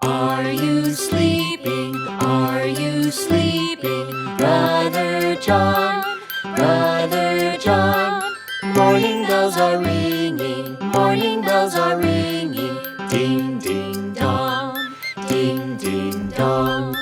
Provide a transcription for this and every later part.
Are you sleeping? Are you sleeping? Brother John, Brother John. Morning bells are ringing, morning bells are ringing. Ding, ding, dong, ding, ding, dong.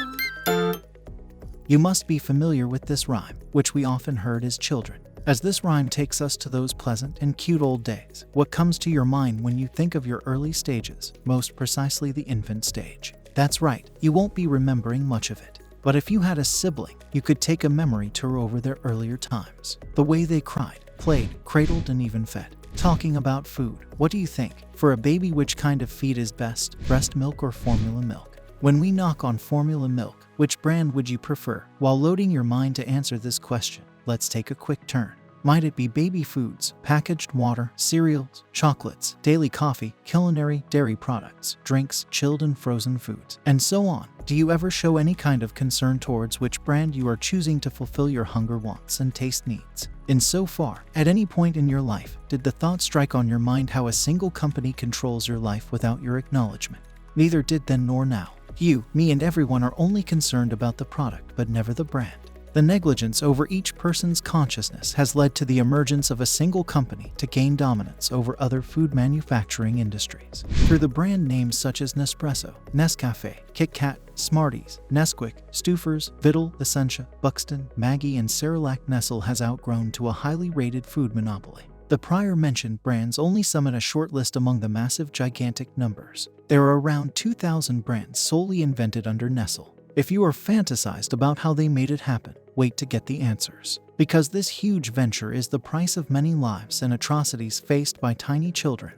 You must be familiar with this rhyme, which we often heard as children. As this rhyme takes us to those pleasant and cute old days, what comes to your mind when you think of your early stages, most precisely the infant stage? That's right, you won't be remembering much of it. But if you had a sibling, you could take a memory tour over their earlier times. The way they cried, played, cradled, and even fed. Talking about food, what do you think? For a baby, which kind of feed is best, breast milk or formula milk? When we knock on formula milk, which brand would you prefer? While loading your mind to answer this question, let's take a quick turn. Might it be baby foods, packaged water, cereals, chocolates, daily coffee, culinary, dairy products, drinks, chilled and frozen foods, and so on? Do you ever show any kind of concern towards which brand you are choosing to fulfill your hunger wants and taste needs? And so far, at any point in your life, did the thought strike on your mind how a single company controls your life without your acknowledgement? Neither did then nor now. You, me, and everyone are only concerned about the product, but never the brand. The negligence over each person's consciousness has led to the emergence of a single company to gain dominance over other food manufacturing industries. Through the brand names such as Nespresso, Nescafé, Kit Kat, Smarties, Nesquik, Stouffer's, Vittel, Essentia, Buxton, Maggi, and Cerelac, Nestle has outgrown to a highly rated food monopoly. The prior mentioned brands only summon a short list among the massive gigantic numbers. There are around 2,000 brands solely invented under Nestle. If you are fantasized about how they made it happen, wait to get the answers. Because this huge venture is the price of many lives and atrocities faced by tiny children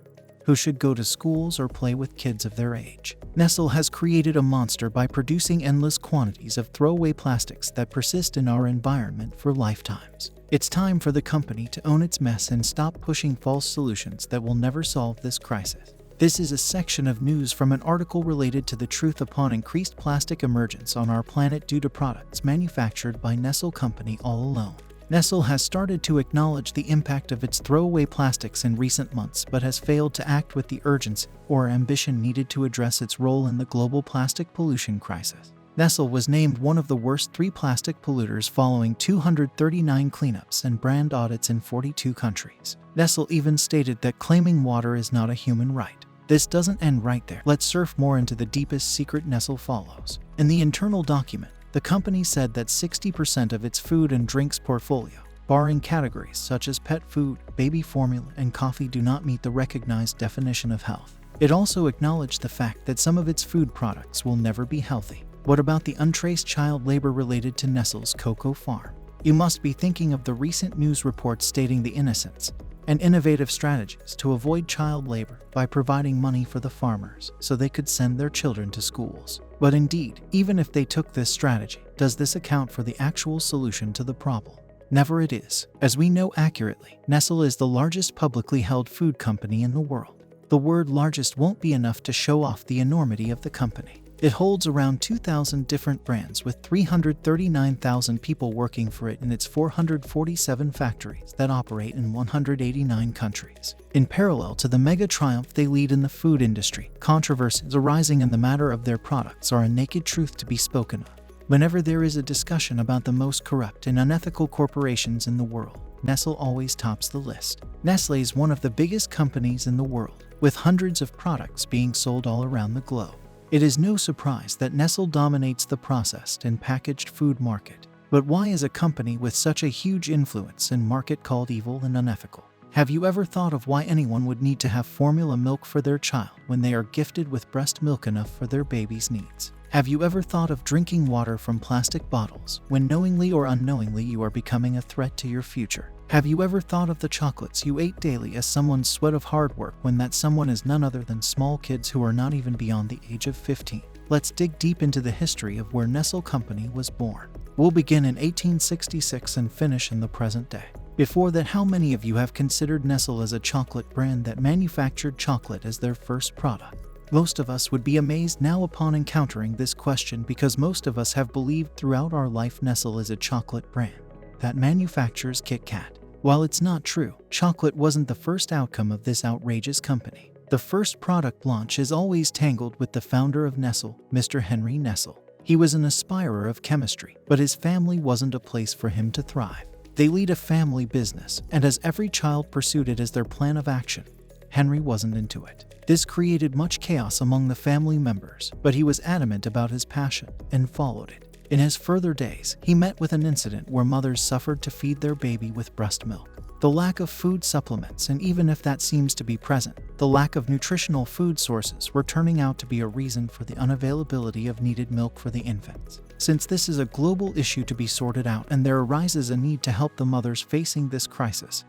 who should go to schools or play with kids of their age. Nestle has created a monster by producing endless quantities of throwaway plastics that persist in our environment for lifetimes. It's time for the company to own its mess and stop pushing false solutions that will never solve this crisis. This is a section of news from an article related to the truth upon increased plastic emergence on our planet due to products manufactured by Nestle Company all alone. Nestle has started to acknowledge the impact of its throwaway plastics in recent months, but has failed to act with the urgency or ambition needed to address its role in the global plastic pollution crisis. Nestle was named one of the worst 3 plastic polluters following 239 cleanups and brand audits in 42 countries. Nestle even stated that claiming water is not a human right. This doesn't end right there. Let's surf more into the deepest secret Nestle follows. In the internal document, the company said that 60% of its food and drinks portfolio, barring categories such as pet food, baby formula, and coffee, do not meet the recognized definition of health. It also acknowledged the fact that some of its food products will never be healthy. What about the untraced child labor related to Nestle's cocoa farm? You must be thinking of the recent news reports stating the innocence and innovative strategies to avoid child labor by providing money for the farmers so they could send their children to schools. But indeed, even if they took this strategy, does this account for the actual solution to the problem? Never it is. As we know accurately, Nestle is the largest publicly held food company in the world. The word largest won't be enough to show off the enormity of the company. It holds around 2,000 different brands with 339,000 people working for it in its 447 factories that operate in 189 countries. In parallel to the mega triumph they lead in the food industry, controversies arising in the matter of their products are a naked truth to be spoken of. Whenever there is a discussion about the most corrupt and unethical corporations in the world, Nestle always tops the list. Nestlé is one of the biggest companies in the world, with hundreds of products being sold all around the globe. It is no surprise that Nestle dominates the processed and packaged food market. But why is a company with such a huge influence in market called evil and unethical? Have you ever thought of why anyone would need to have formula milk for their child when they are gifted with breast milk enough for their baby's needs? Have you ever thought of drinking water from plastic bottles when knowingly or unknowingly you are becoming a threat to your future? Have you ever thought of the chocolates you ate daily as someone's sweat of hard work when that someone is none other than small kids who are not even beyond the age of 15? Let's dig deep into the history of where Nestle Company was born. We'll begin in 1866 and finish in the present day. Before that, how many of you have considered Nestle as a chocolate brand that manufactured chocolate as their first product? Most of us would be amazed now upon encountering this question, because most of us have believed throughout our life Nestle is a chocolate brand that manufactures Kit Kat. While it's not true, chocolate wasn't the first outcome of this outrageous company. The first product launch is always tangled with the founder of Nestle, Mr. Henry Nestle. He was an aspirer of chemistry, but his family wasn't a place for him to thrive. They lead a family business, and as every child pursued it as their plan of action, Henry wasn't into it. This created much chaos among the family members, but he was adamant about his passion and followed it. In his further days, he met with an incident where mothers suffered to feed their baby with breast milk. The lack of food supplements, and even if that seems to be present, the lack of nutritional food sources were turning out to be a reason for the unavailability of needed milk for the infants. Since this is a global issue to be sorted out and there arises a need to help the mothers facing this crisis,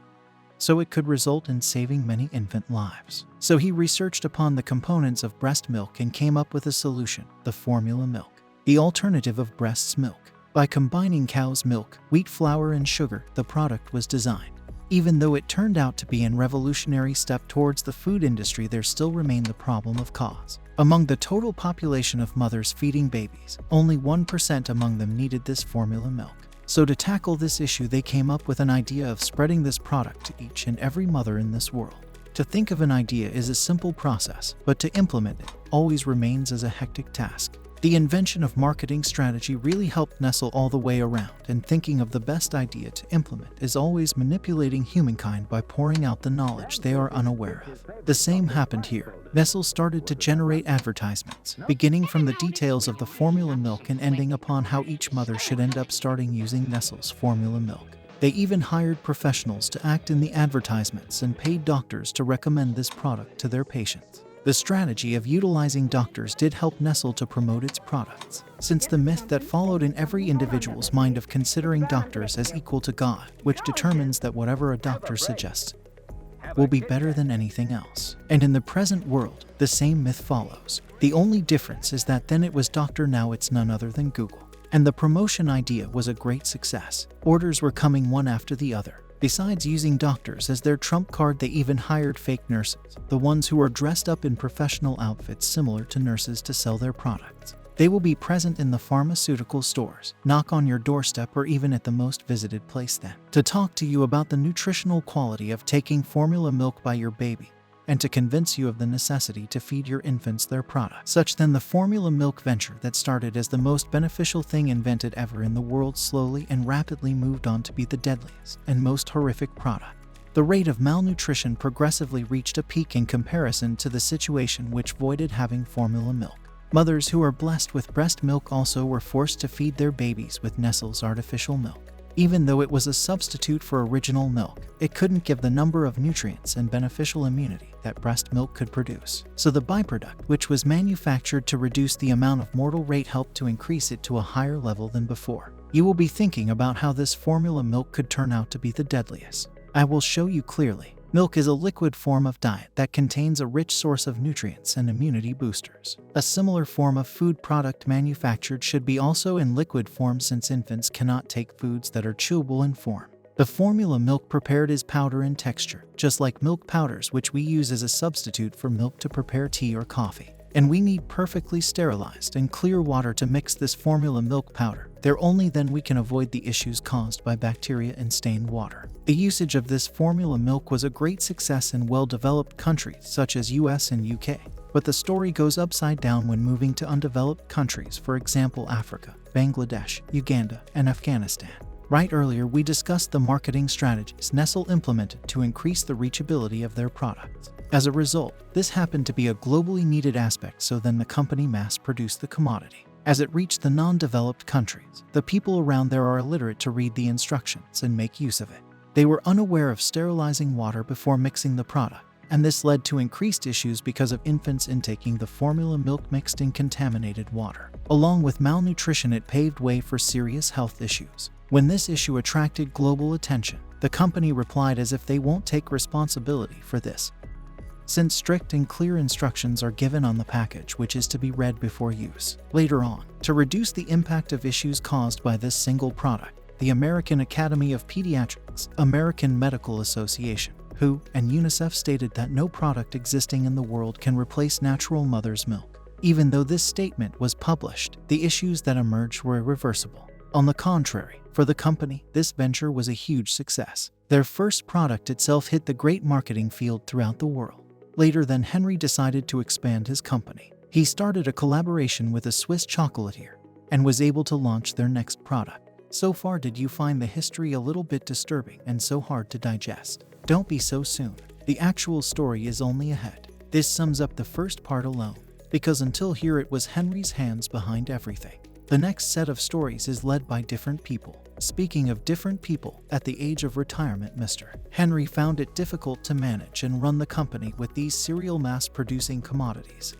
so it could result in saving many infant lives. So he researched upon the components of breast milk and came up with a solution, the formula milk, the alternative of breast's milk. By combining cow's milk, wheat flour, and sugar, the product was designed. Even though it turned out to be a revolutionary step towards the food industry, there still remained the problem of cost. Among the total population of mothers feeding babies, only 1% among them needed this formula milk. So to tackle this issue, they came up with an idea of spreading this product to each and every mother in this world. To think of an idea is a simple process, but to implement it always remains as a hectic task. The invention of marketing strategy really helped Nestle all the way around, and thinking of the best idea to implement is always manipulating humankind by pouring out the knowledge they are unaware of. The same happened here. Nestle started to generate advertisements, beginning from the details of the formula milk and ending upon how each mother should end up starting using Nestle's formula milk. They even hired professionals to act in the advertisements and paid doctors to recommend this product to their patients. The strategy of utilizing doctors did help Nestle to promote its products, since the myth that followed in every individual's mind of considering doctors as equal to God, which determines that whatever a doctor suggests will be better than anything else. And in the present world, the same myth follows. The only difference is that then it was doctor, now it's none other than Google. And the promotion idea was a great success. Orders were coming one after the other. Besides using doctors as their trump card, they even hired fake nurses, the ones who are dressed up in professional outfits similar to nurses, to sell their products. They will be present in the pharmaceutical stores, knock on your doorstep, or even at the most visited place then, to talk to you about the nutritional quality of taking formula milk by your baby, and to convince you of the necessity to feed your infants their product. Such then, the formula milk venture that started as the most beneficial thing invented ever in the world slowly and rapidly moved on to be the deadliest and most horrific product. The rate of malnutrition progressively reached a peak in comparison to the situation which avoided having formula milk. Mothers who are blessed with breast milk also were forced to feed their babies with Nestle's artificial milk. Even though it was a substitute for original milk, it couldn't give the number of nutrients and beneficial immunity that breast milk could produce. So the byproduct, which was manufactured to reduce the amount of mortal rate, helped to increase it to a higher level than before. You will be thinking about how this formula milk could turn out to be the deadliest. I will show you clearly. Milk is a liquid form of diet that contains a rich source of nutrients and immunity boosters. A similar form of food product manufactured should be also in liquid form, since infants cannot take foods that are chewable in form. The formula milk prepared is powder in texture, just like milk powders, which we use as a substitute for milk to prepare tea or coffee. And we need perfectly sterilized and clear water to mix this formula milk powder. Only then we can avoid the issues caused by bacteria in stained water. The usage of this formula milk was a great success in well-developed countries such as US and UK. But the story goes upside down when moving to undeveloped countries, for example Africa, Bangladesh, Uganda, and Afghanistan. Right earlier we discussed the marketing strategies Nestle implemented to increase the reachability of their products. As a result, this happened to be a globally needed aspect, so then the company mass-produced the commodity. As it reached the non-developed countries, the people around there are illiterate to read the instructions and make use of it. They were unaware of sterilizing water before mixing the product, and this led to increased issues because of infants intaking the formula milk mixed in contaminated water. Along with malnutrition, it paved way for serious health issues. When this issue attracted global attention, the company replied as if they won't take responsibility for this, since strict and clear instructions are given on the package, which is to be read before use. Later on, to reduce the impact of issues caused by this single product, the American Academy of Pediatrics, American Medical Association, WHO, and UNICEF stated that no product existing in the world can replace natural mother's milk. Even though this statement was published, the issues that emerged were irreversible. On the contrary, for the company, this venture was a huge success. Their first product itself hit the great marketing field throughout the world. Later then, Henry decided to expand his company. He started a collaboration with a Swiss chocolatier and was able to launch their next product. So far, did you find the history a little bit disturbing and so hard to digest? Don't be so soon. The actual story is only ahead. This sums up the first part alone, because until here it was Henry's hands behind everything. The next set of stories is led by different people. Speaking of different people, at the age of retirement, Mr. Henry found it difficult to manage and run the company with these serial mass-producing commodities.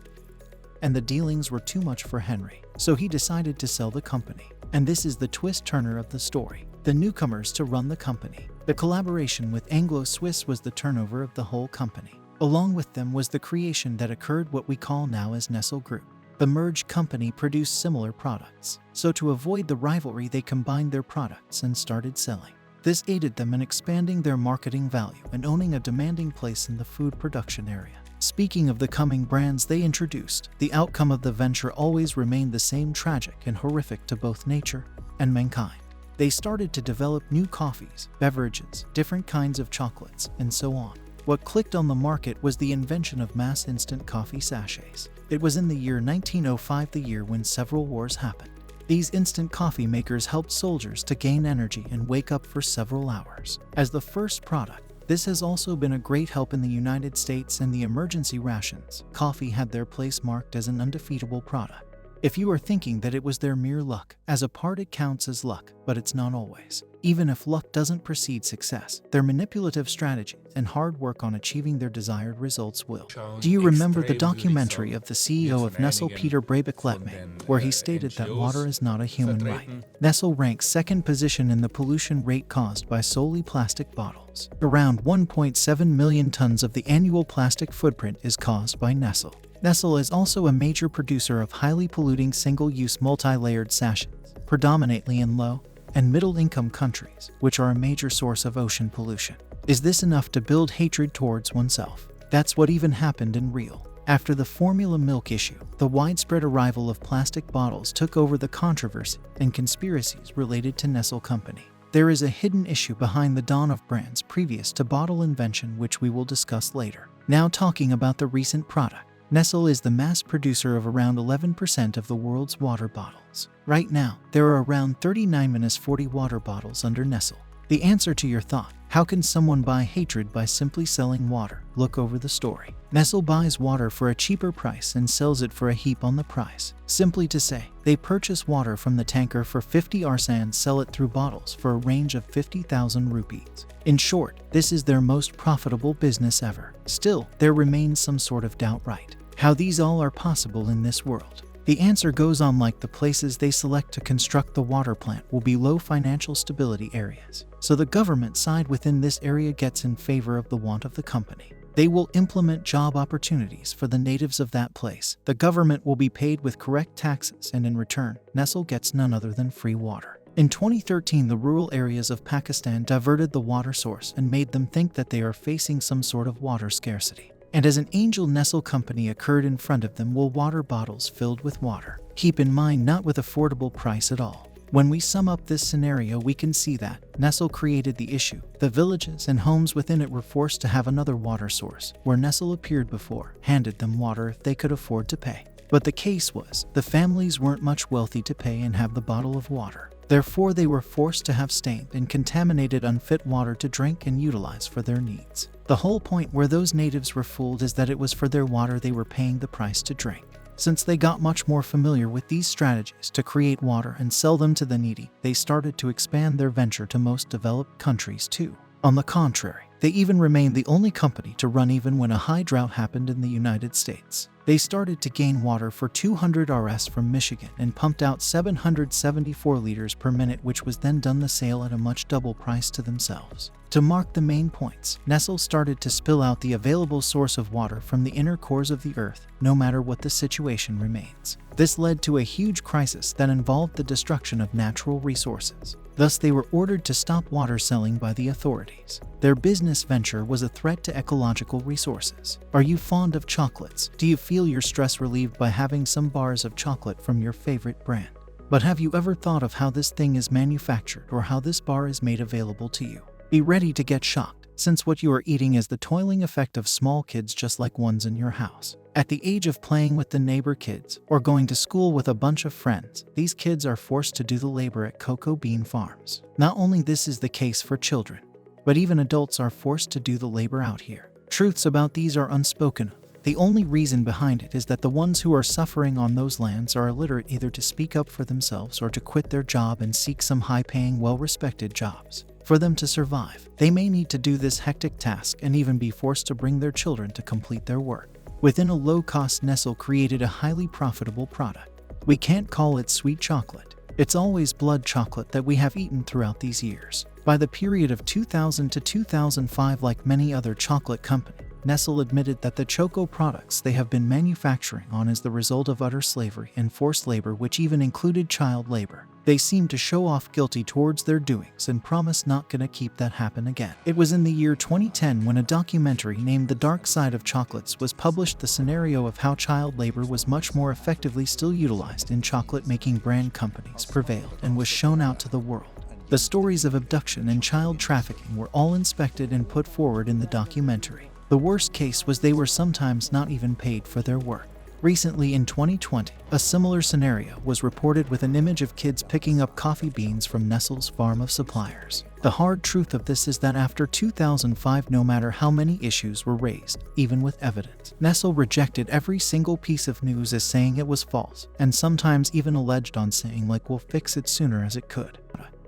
And the dealings were too much for Henry, so he decided to sell the company. And this is the twist-turner of the story. The newcomers to run the company. The collaboration with Anglo-Swiss was the turnover of the whole company. Along with them was the creation that occurred what we call now as Nestle Group. The merged company produced similar products, so to avoid the rivalry they combined their products and started selling. This aided them in expanding their marketing value and owning a demanding place in the food production area. Speaking of the coming brands they introduced, the outcome of the venture always remained the same: tragic and horrific to both nature and mankind. They started to develop new coffees, beverages, different kinds of chocolates, and so on. What clicked on the market was the invention of mass instant coffee sachets. It was in the year 1905, the year when several wars happened. These instant coffee makers helped soldiers to gain energy and wake up for several hours. As the first product, this has also been a great help in the United States and the emergency rations. Coffee had their place marked as an undefeatable product. If you are thinking that it was their mere luck, as a part it counts as luck, but it's not always. Even if luck doesn't precede success, their manipulative strategies and hard work on achieving their desired results will. Do you remember the documentary of the CEO of Nestle, Peter Brabeck-Letman, where he stated that water is not a human right? Nestle ranks second position in the pollution rate caused by solely plastic bottles. Around 1.7 million tons of the annual plastic footprint is caused by Nestle. Nestle is also a major producer of highly polluting single-use multi-layered sachets, predominantly in low and middle-income countries, which are a major source of ocean pollution. Is this enough to build hatred towards oneself? That's what even happened in Rio. After the formula milk issue, the widespread arrival of plastic bottles took over the controversy and conspiracies related to Nestle company. There is a hidden issue behind the dawn of brands previous to bottle invention, which we will discuss later. Now talking about the recent product. Nestle is the mass producer of around 11% of the world's water bottles. Right now, there are around 39-40 water bottles under Nestle. The answer to your thought, how can someone buy hatred by simply selling water? Look over the story. Nestle buys water for a cheaper price and sells it for a heap on the price. Simply to say, they purchase water from the tanker for 50 Rs and sell it through bottles for a range of 50,000 rupees. In short, this is their most profitable business ever. Still, there remains some sort of doubt, right? How these all are possible in this world. The answer goes on like the places they select to construct the water plant will be low financial stability areas. So the government side within this area gets in favor of the want of the company. They will implement job opportunities for the natives of that place. The government will be paid with correct taxes, and in return, Nestle gets none other than free water. In 2013, the rural areas of Pakistan diverted the water source and made them think that they are facing some sort of water scarcity. And as an angel Nestle company occurred in front of them, will water bottles filled with water. Keep in mind, not with affordable price at all. When we sum up this scenario, we can see that Nestle created the issue. The villages and homes within it were forced to have another water source, where Nestle appeared before, handed them water if they could afford to pay. But the case was, the families weren't much wealthy to pay and have the bottle of water. Therefore, they were forced to have stained and contaminated unfit water to drink and utilize for their needs. The whole point where those natives were fooled is that it was for their water they were paying the price to drink. Since they got much more familiar with these strategies to create water and sell them to the needy, they started to expand their venture to most developed countries too. On the contrary, they even remained the only company to run even when a high drought happened in the United States. They started to gain water for 200 Rs from Michigan and pumped out 774 liters per minute, which was then done the sale at a much double price to themselves. To mark the main points, Nestle started to spill out the available source of water from the inner cores of the earth, no matter what the situation remains. This led to a huge crisis that involved the destruction of natural resources. Thus, they were ordered to stop water selling by the authorities. Their business venture was a threat to ecological resources. Are you fond of chocolates? Do you feel your stress relieved by having some bars of chocolate from your favorite brand? But have you ever thought of how this thing is manufactured or how this bar is made available to you? Be ready to get shocked. since what you are eating is the toiling effect of small kids just like ones in your house. At the age of playing with the neighbor kids or going to school with a bunch of friends, these kids are forced to do the labor at cocoa bean farms. Not only this is the case for children, but even adults are forced to do the labor out here. Truths about these are unspoken. The only reason behind it is that the ones who are suffering on those lands are illiterate, either to speak up for themselves or to quit their job and seek some high-paying, well-respected jobs. For them to survive, they may need to do this hectic task and even be forced to bring their children to complete their work. Within a low-cost, Nestle created a highly profitable product. We can't call it sweet chocolate. It's always blood chocolate that we have eaten throughout these years. By the period of 2000 to 2005, like many other chocolate companies, Nestle admitted that the choco products they have been manufacturing on is the result of utter slavery and forced labor, which even included child labor. They seem to show off guilty towards their doings and promise not gonna keep that happen again. It was in the year 2010 when a documentary named The Dark Side of Chocolates was published. The scenario of how child labor was much more effectively still utilized in chocolate-making brand companies prevailed and was shown out to the world. The stories of abduction and child trafficking were all inspected and put forward in the documentary. The worst case was they were sometimes not even paid for their work. Recently in 2020, a similar scenario was reported with an image of kids picking up coffee beans from Nestle's farm of suppliers. The hard truth of this is that after 2005, no matter how many issues were raised, even with evidence, Nestle rejected every single piece of news as saying it was false, and sometimes even alleged on saying like we'll fix it sooner as it could.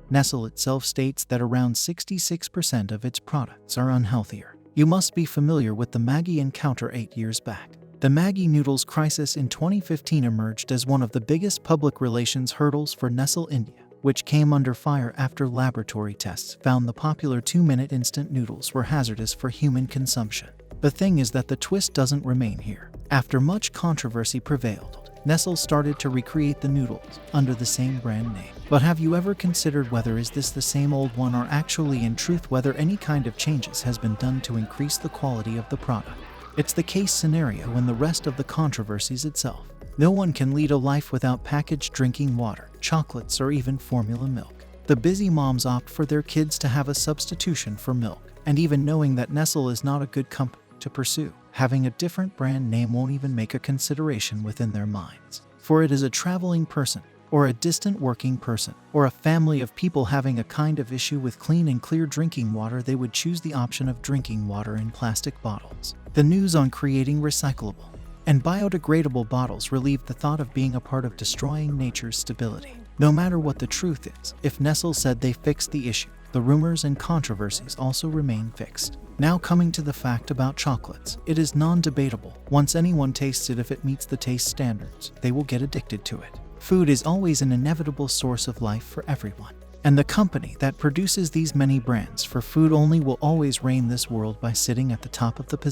Nestle itself states that around 66% of its products are unhealthier. You must be familiar with the Maggi encounter 8 years back. The Maggi noodles crisis in 2015 emerged as one of the biggest public relations hurdles for Nestle India, which came under fire after laboratory tests found the popular 2-minute instant noodles were hazardous for human consumption. The thing is that the twist doesn't remain here. After much controversy prevailed, Nestle started to recreate the noodles under the same brand name. But have you ever considered whether is this the same old one, or actually in truth whether any kind of changes has been done to increase the quality of the product? It's the case scenario in the rest of the controversies itself. No one can lead a life without packaged drinking water, chocolates, or even formula milk. The busy moms opt for their kids to have a substitution for milk, and even knowing that Nestle is not a good company to pursue, having a different brand name won't even make a consideration within their minds. For it is a traveling person, or a distant working person, or a family of people having a kind of issue with clean and clear drinking water, they would choose the option of drinking water in plastic bottles. The news on creating recyclable and biodegradable bottles relieved the thought of being a part of destroying nature's stability. No matter what the truth is, if Nestle said they fixed the issue, the rumors and controversies also remain fixed. Now coming to the fact about chocolates, it is non-debatable. Once anyone tastes it, if it meets the taste standards, they will get addicted to it. Food is always an inevitable source of life for everyone. And the company that produces these many brands for food only will always reign this world by sitting at the top of the position.